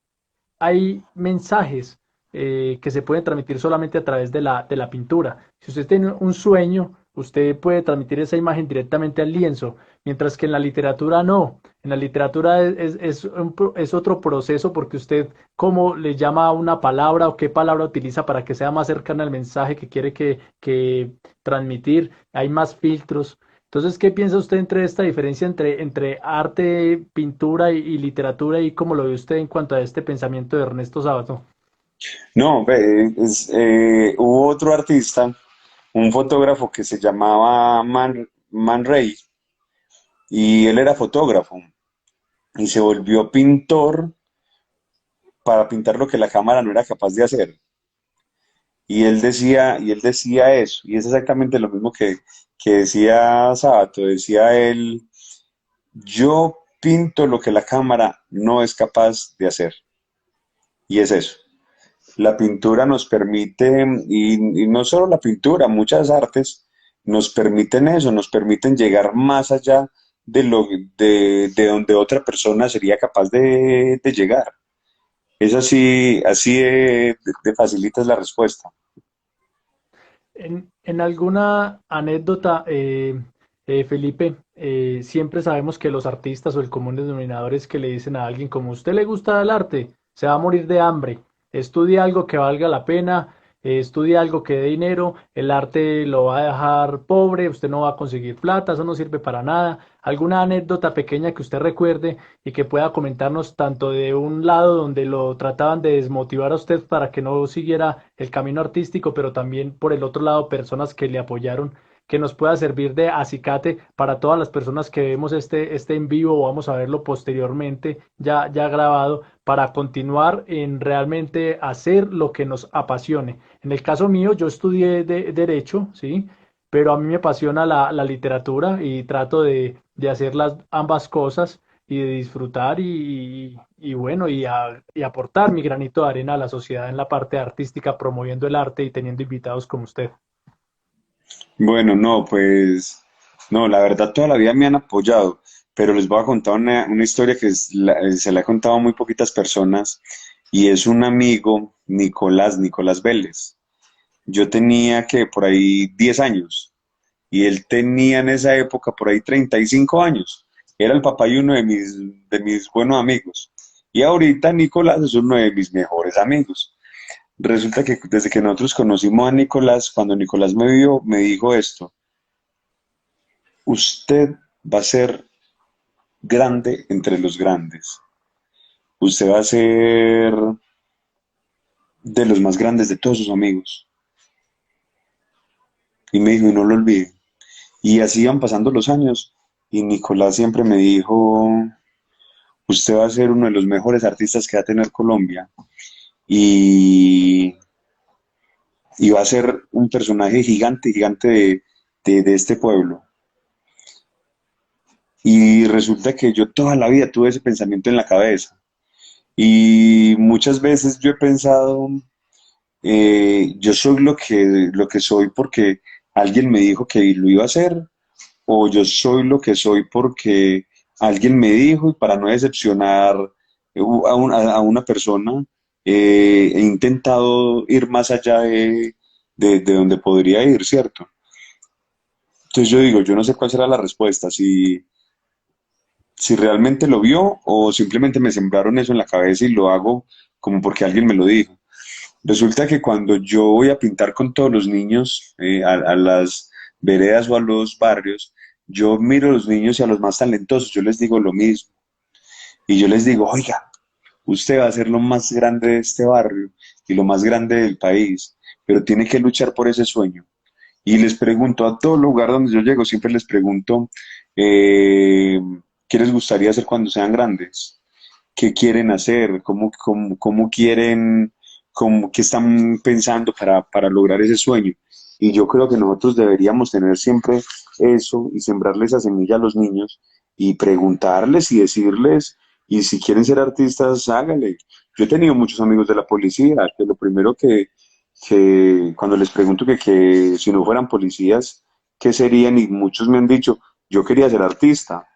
hay mensajes que se pueden transmitir solamente a través de la pintura. Si usted tiene un sueño, usted puede transmitir esa imagen directamente al lienzo, mientras que en la literatura no. En la literatura es otro proceso porque usted cómo le llama a una palabra o qué palabra utiliza para que sea más cercana al mensaje que quiere que transmitir. Hay más filtros. Entonces, ¿qué piensa usted entre esta diferencia entre arte, pintura y literatura y cómo lo ve usted en cuanto a este pensamiento de Ernesto Sábato? No, ve, hubo otro artista, un fotógrafo que se llamaba Man Ray, y él era fotógrafo y se volvió pintor para pintar lo que la cámara no era capaz de hacer. Y él decía eso, y es exactamente lo mismo que decía Sabato, decía él, yo pinto lo que la cámara no es capaz de hacer, y es eso. La pintura nos permite, y no solo la pintura, muchas artes nos permiten eso, nos permiten llegar más allá de donde otra persona sería capaz de llegar. Es así, así de facilita es la respuesta. En alguna anécdota, Felipe, siempre sabemos que los artistas o el común denominador es que le dicen a alguien como usted le gusta el arte, se va a morir de hambre, estudie algo que valga la pena, estudie algo que dé dinero, el arte lo va a dejar pobre, usted no va a conseguir plata, eso no sirve para nada. ¿Alguna anécdota pequeña que usted recuerde y que pueda comentarnos tanto de un lado donde lo trataban de desmotivar a usted para que no siguiera el camino artístico, pero también por el otro lado personas que le apoyaron, que nos pueda servir de acicate para todas las personas que vemos este en vivo o vamos a verlo posteriormente ya grabado para continuar en realmente hacer lo que nos apasione? En el caso mío, yo estudié Derecho, ¿sí? Pero a mí me apasiona la literatura y trato de hacer las ambas cosas y de disfrutar y bueno, y aportar mi granito de arena a la sociedad en la parte artística, promoviendo el arte y teniendo invitados como usted. Bueno, no, pues, no, la verdad toda la vida me han apoyado, pero les voy a contar una historia que se la he contado a muy poquitas personas y es un amigo, Nicolás Vélez. Yo tenía que por ahí 10 años y él tenía en esa época por ahí 35 años. Era el papá y uno de mis buenos amigos. Y ahorita Nicolás es uno de mis mejores amigos. Resulta que desde que nosotros conocimos a Nicolás, cuando Nicolás me vio, me dijo esto: usted va a ser grande entre los grandes. Usted va a ser de los más grandes de todos sus amigos. Y me dijo, y no lo olvide. Y así iban pasando los años. Y Nicolás siempre me dijo, usted va a ser uno de los mejores artistas que va a tener Colombia. Y, y va a ser un personaje gigante, gigante de este pueblo. Y resulta que yo toda la vida tuve ese pensamiento en la cabeza. Y muchas veces yo he pensado, yo soy lo que soy porque alguien me dijo que lo iba a hacer, o yo soy lo que soy porque alguien me dijo y para no decepcionar a una persona, he intentado ir más allá de donde podría ir, ¿cierto? Entonces yo digo, yo no sé cuál será la respuesta, si realmente lo vio o simplemente me sembraron eso en la cabeza y lo hago como porque alguien me lo dijo. Resulta que cuando yo voy a pintar con todos los niños a las veredas o a los barrios, yo miro a los niños y a los más talentosos, yo les digo lo mismo. Y yo les digo, oiga, usted va a ser lo más grande de este barrio y lo más grande del país, pero tiene que luchar por ese sueño. Y les pregunto a todo lugar donde yo llego, siempre les pregunto, eh, ¿qué les gustaría hacer cuando sean grandes? ¿Qué quieren hacer? Cómo quieren, qué están pensando para lograr ese sueño? Y yo creo que nosotros deberíamos tener siempre eso y sembrarle esa semilla a los niños y preguntarles y decirles, y si quieren ser artistas, háganle. Yo he tenido muchos amigos de la policía, que lo primero que cuando les pregunto que si no fueran policías, ¿qué serían? Y muchos me han dicho, yo quería ser artista,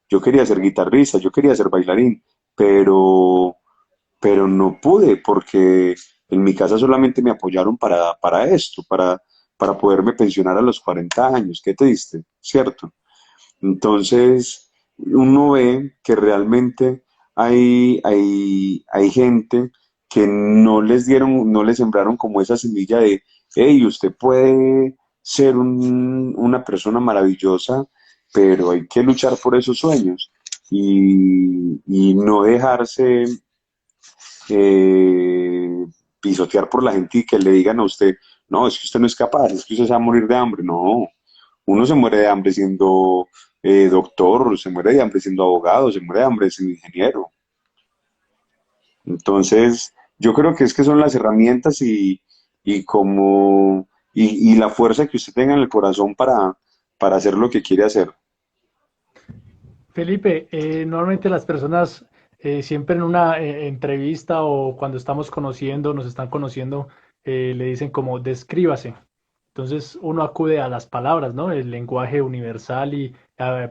yo quería ser guitarrista, yo quería ser bailarín, pero, pero no pude porque en mi casa solamente me apoyaron para esto, para poderme pensionar a los 40 años. Qué triste, ¿cierto? Entonces, uno ve que realmente hay gente que no les dieron, no les sembraron como esa semilla de, hey, usted puede ser una persona maravillosa, pero hay que luchar por esos sueños y no dejarse eh, pisotear por la gente y que le digan a usted, no, es que usted no es capaz, es que usted se va a morir de hambre. No, uno se muere de hambre siendo doctor, se muere de hambre siendo abogado, se muere de hambre siendo ingeniero. Entonces, yo creo que es que son las herramientas y como y la fuerza que usted tenga en el corazón para hacer lo que quiere hacer. Felipe, normalmente las personas siempre en una entrevista o cuando estamos conociendo, nos están conociendo, le dicen como descríbase. Entonces uno acude a las palabras, ¿no? El lenguaje universal y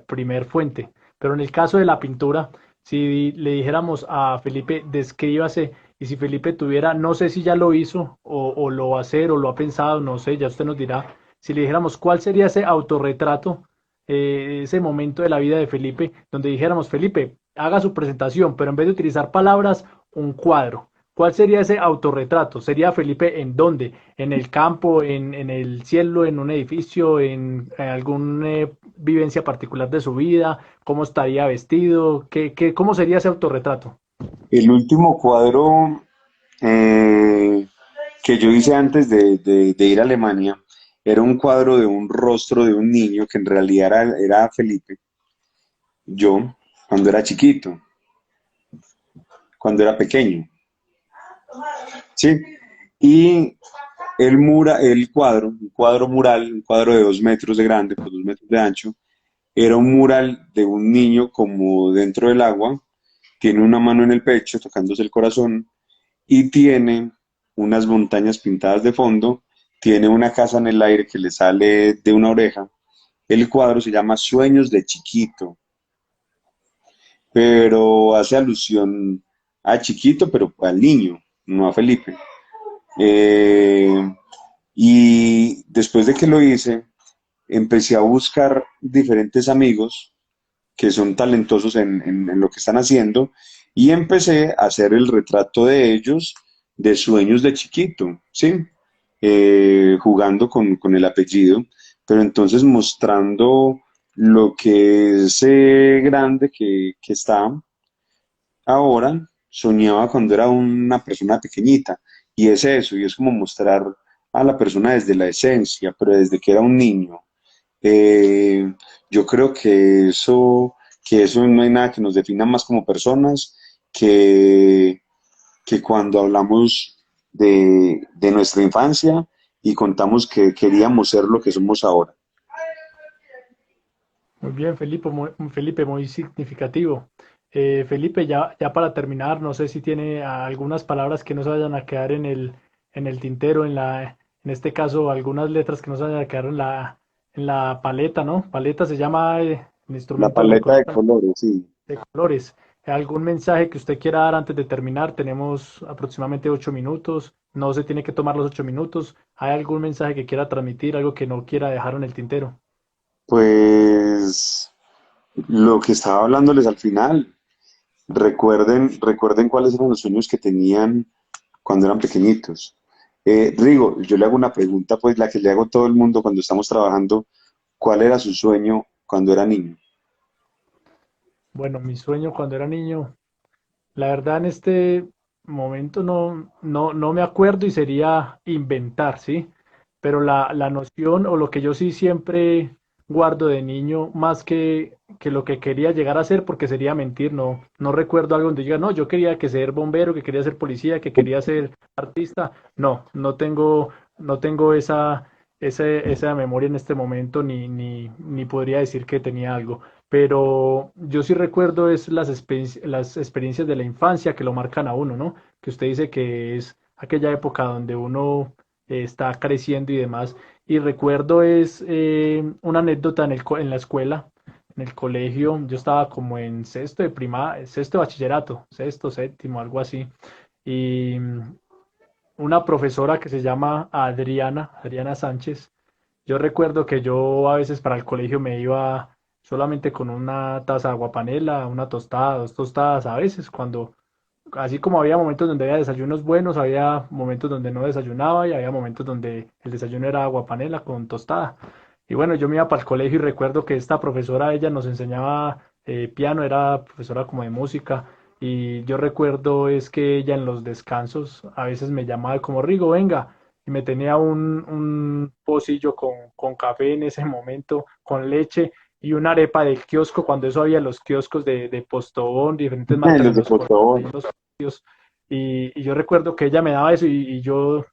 primer fuente. Pero en el caso de la pintura, si le dijéramos a Felipe descríbase y si Felipe tuviera, no sé si ya lo hizo o lo va a hacer o lo ha pensado, no sé, ya usted nos dirá, si le dijéramos cuál sería ese autorretrato, ese momento de la vida de Felipe, donde dijéramos, Felipe, haga su presentación, pero en vez de utilizar palabras, un cuadro. ¿Cuál sería ese autorretrato? ¿Sería Felipe en dónde? ¿En el campo, en el cielo, en un edificio, en alguna vivencia particular de su vida? ¿Cómo estaría vestido? ¿Cómo sería ese autorretrato? El último cuadro que yo hice antes de ir a Alemania era un cuadro de un rostro de un niño que en realidad era Felipe, yo, cuando era chiquito, cuando era pequeño, ¿sí? Y un cuadro mural, un cuadro de 2 metros de grande, por 2 metros de ancho, era un mural de un niño como dentro del agua, tiene una mano en el pecho tocándose el corazón y tiene unas montañas pintadas de fondo, tiene una casa en el aire que le sale de una oreja. El cuadro se llama Sueños de Chiquito, pero hace alusión a Chiquito, pero al niño, no a Felipe. Eh, y después de que lo hice, empecé a buscar diferentes amigos que son talentosos en lo que están haciendo y empecé a hacer el retrato de ellos de sueños de chiquito, ¿sí? Jugando con el apellido, pero entonces mostrando lo que ese grande que está ahora soñaba cuando era una persona pequeñita. Y es eso, y es como mostrar a la persona desde la esencia, pero desde que era un niño. Eh, yo creo que eso no hay nada que nos defina más como personas que, que cuando hablamos de nuestra infancia y contamos que queríamos ser lo que somos ahora. Muy bien, Felipe, muy significativo. Felipe, ya para terminar, no sé si tiene algunas palabras que no se vayan a quedar en el tintero, en este caso, algunas letras que no se vayan a quedar en la paleta, ¿no? Paleta se llama el La instrumento paleta de musical colores, sí. de colores. ¿Algún mensaje que usted quiera dar antes de terminar? Tenemos aproximadamente 8 minutos. No se tiene que tomar los 8 minutos. ¿Hay algún mensaje que quiera transmitir, algo que no quiera dejar en el tintero? Pues lo que estaba hablándoles al final, recuerden cuáles eran los sueños que tenían cuando eran pequeñitos. Rigo, yo le hago una pregunta, pues la que le hago a todo el mundo cuando estamos trabajando, ¿cuál era su sueño cuando era niño? Bueno, mi sueño cuando era niño. La verdad, en este momento no me acuerdo y sería inventar, ¿sí? Pero la noción o lo que yo sí siempre guardo de niño, más que lo que quería llegar a ser, porque sería mentir, no recuerdo algo donde diga, no, yo quería que ser bombero, que quería ser policía, que quería ser artista. No tengo esa memoria en este momento, ni podría decir que tenía algo, pero yo sí recuerdo es las experiencias de la infancia que lo marcan a uno, ¿no? Que usted dice que es aquella época donde uno está creciendo y demás. Y recuerdo es una anécdota en la escuela, en el colegio. Yo estaba como en sexto de bachillerato, sexto, séptimo, algo así. Y una profesora que se llama Adriana Sánchez. Yo recuerdo que yo a veces para el colegio me iba solamente con una taza de aguapanela, una tostada, dos tostadas, a veces cuando, así como había momentos donde había desayunos buenos, había momentos donde no desayunaba y había momentos donde el desayuno era aguapanela con tostada. Y bueno, yo me iba para el colegio y recuerdo que esta profesora, ella nos enseñaba piano, era profesora como de música. Y yo recuerdo es que ella en los descansos a veces me llamaba como Rigo, venga, y me tenía un pocillo con café en ese momento, con leche y una arepa del kiosco, cuando eso había los kioscos de Postobón, diferentes marcas Los en de los colegios, ahí Postobón. en los patios. Y yo recuerdo que ella me daba eso y yo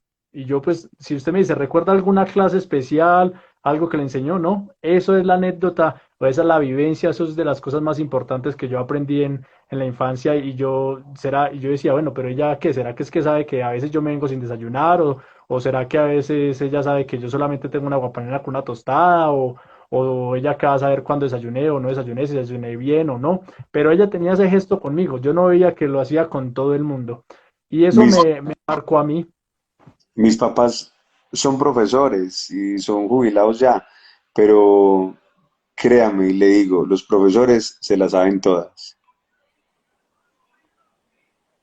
pues, si usted me dice, ¿recuerda alguna clase especial, algo que le enseñó? No, eso es la anécdota, o esa es la vivencia, eso es de las cosas más importantes que yo aprendí en la infancia y yo decía, bueno, pero ella, ¿qué? ¿Será que es que sabe que a veces yo me vengo sin desayunar o será que a veces ella sabe que yo solamente tengo una guapanera con una tostada o ella que va a saber cuándo desayuné o no desayuné, si desayuné bien o no? Pero ella tenía ese gesto conmigo, yo no veía que lo hacía con todo el mundo y eso Mis, me marcó a mí. mis papás son profesores y son jubilados ya, pero créame y le digo, los profesores se las saben todas.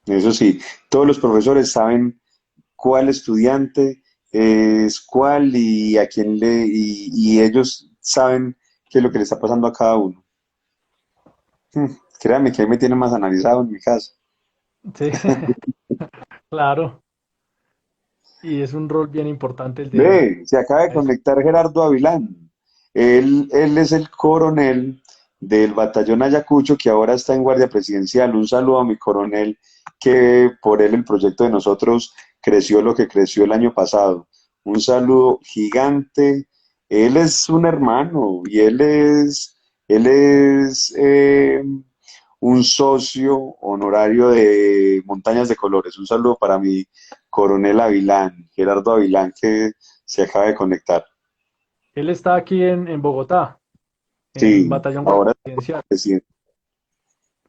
Eso sí, todos los profesores saben cuál estudiante es cuál y a quién y ellos saben qué es lo que le está pasando a cada uno. Hmm, Créanme que ahí me tiene más analizado en mi caso. Sí, claro. Y es un rol bien importante el de Ve, se acaba de eso. conectar Gerardo Avilán. Él es el coronel del batallón Ayacucho que ahora está en Guardia Presidencial. Un saludo a mi coronel, que por él el proyecto de nosotros creció lo que creció el año pasado. Un saludo gigante. Él es un hermano y él es un socio honorario de Montañas de Colores. Un saludo para mi coronel Avilán, Gerardo Avilán, que se acaba de conectar. Él está aquí en Bogotá, en Sí, Batallón Guardia ahora Presidencial. sí,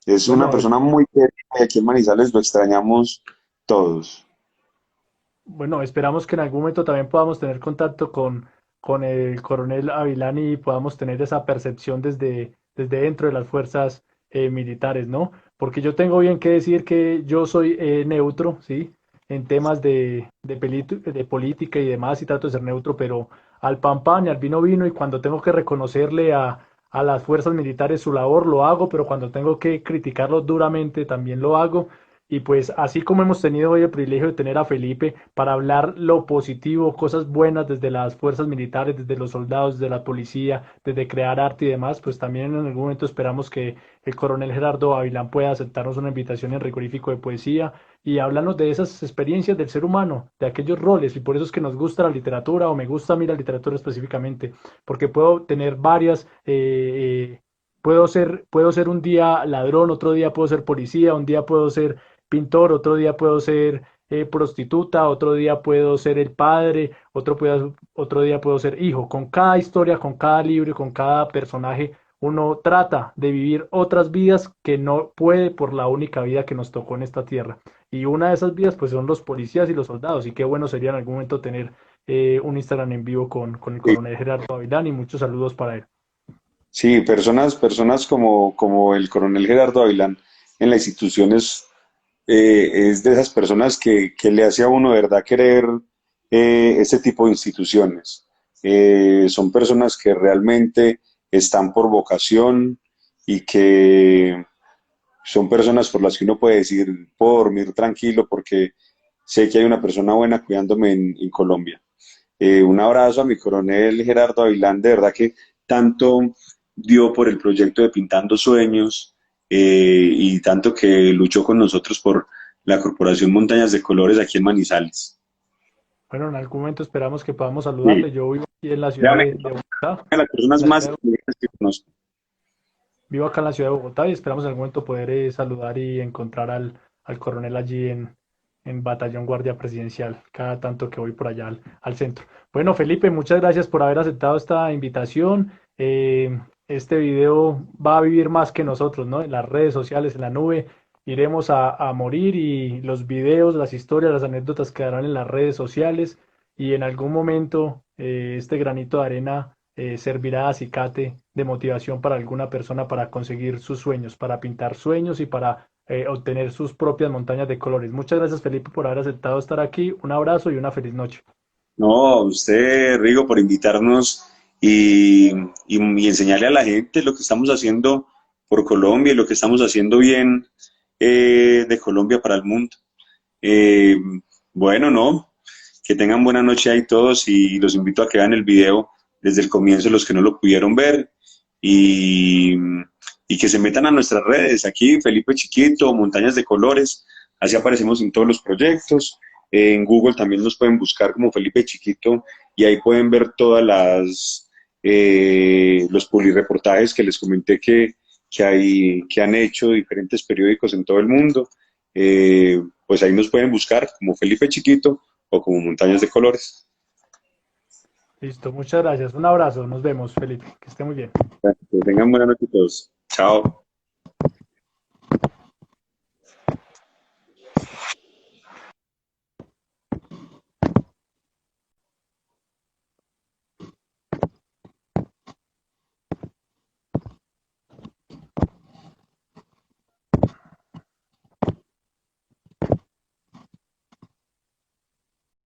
es una Bueno, persona muy querida y aquí en Manizales lo extrañamos todos. bueno, esperamos que en algún momento también podamos tener contacto con el coronel Avilán y podamos tener esa percepción desde dentro de las fuerzas militares, ¿no? Porque yo tengo bien que decir que yo soy neutro, ¿sí? En temas de política y demás, y trato de ser neutro, pero al pan pan y al vino vino, y cuando tengo que reconocerle a las fuerzas militares su labor, lo hago, pero cuando tengo que criticarlo duramente, también lo hago. Y pues así como hemos tenido hoy el privilegio de tener a Felipe para hablar lo positivo, cosas buenas desde las fuerzas militares, desde los soldados, desde la policía, desde crear arte y demás, pues también en algún momento esperamos que el coronel Gerardo Avilán pueda aceptarnos una invitación en Rigorífico de Poesía y hablarnos de esas experiencias del ser humano, de aquellos roles, y por eso es que nos gusta la literatura, o me gusta a mí la literatura específicamente, porque puedo tener varias... puedo ser un día ladrón, otro día puedo ser policía, un día puedo ser pintor, otro día puedo ser prostituta, otro día puedo ser el padre, otro día puedo ser hijo. Con cada historia, con cada libro, con cada personaje, uno trata de vivir otras vidas que no puede por la única vida que nos tocó en esta tierra. Y una de esas vidas, pues, son los policías y los soldados. Y qué bueno sería en algún momento tener un Instagram en vivo con el Sí, coronel Gerardo Avilán y muchos saludos para él. sí, personas como el coronel Gerardo Avilán en la institución es de esas personas que le hace a uno de verdad querer este tipo de instituciones. Son personas que realmente están por vocación y que son personas por las que uno puede decir, puedo dormir tranquilo porque sé que hay una persona buena cuidándome en Colombia. Un abrazo a mi coronel Gerardo Avilán, de verdad que tanto dio por el proyecto de Pintando Sueños y tanto que luchó con nosotros por la Corporación Montañas de Colores aquí en Manizales. Bueno, en algún momento esperamos que podamos Sí, saludarle. Yo vivo aquí en la ciudad créame, de Bogotá. de las personas En la más ciudad de inteligentes que conozco. Vivo acá en la ciudad de Bogotá y esperamos en algún momento poder saludar y encontrar al coronel allí en Batallón Guardia Presidencial, cada tanto que voy por allá al centro. Bueno, Felipe, muchas gracias por haber aceptado esta invitación. Este video va a vivir más que nosotros, ¿no? En las redes sociales, en la nube, iremos a morir y los videos, las historias, las anécdotas quedarán en las redes sociales y en algún momento este granito de arena servirá de acicate de motivación para alguna persona para conseguir sus sueños, para pintar sueños y para obtener sus propias montañas de colores. Muchas gracias, Felipe, por haber aceptado estar aquí. Un abrazo y una feliz noche. No, usted, Rigo, por invitarnos y enseñarle a la gente lo que estamos haciendo por Colombia y lo que estamos haciendo bien de Colombia para el mundo. Eh, bueno, no, que tengan buena noche ahí todos y los invito a que vean el video desde el comienzo los que no lo pudieron ver y, y que se metan a nuestras redes, aquí Felipe Chiquito, Montañas de Colores, así aparecemos en todos los proyectos. En Google también nos pueden buscar como Felipe Chiquito y ahí pueden ver todas los publireportajes que les comenté que han hecho diferentes periódicos en todo el mundo. Pues ahí nos pueden buscar como Felipe Chiquito o como Montañas de Colores. Listo, muchas gracias. Un abrazo. Nos vemos, Felipe. Que esté muy bien. Que tengan buena noche todos. Chao.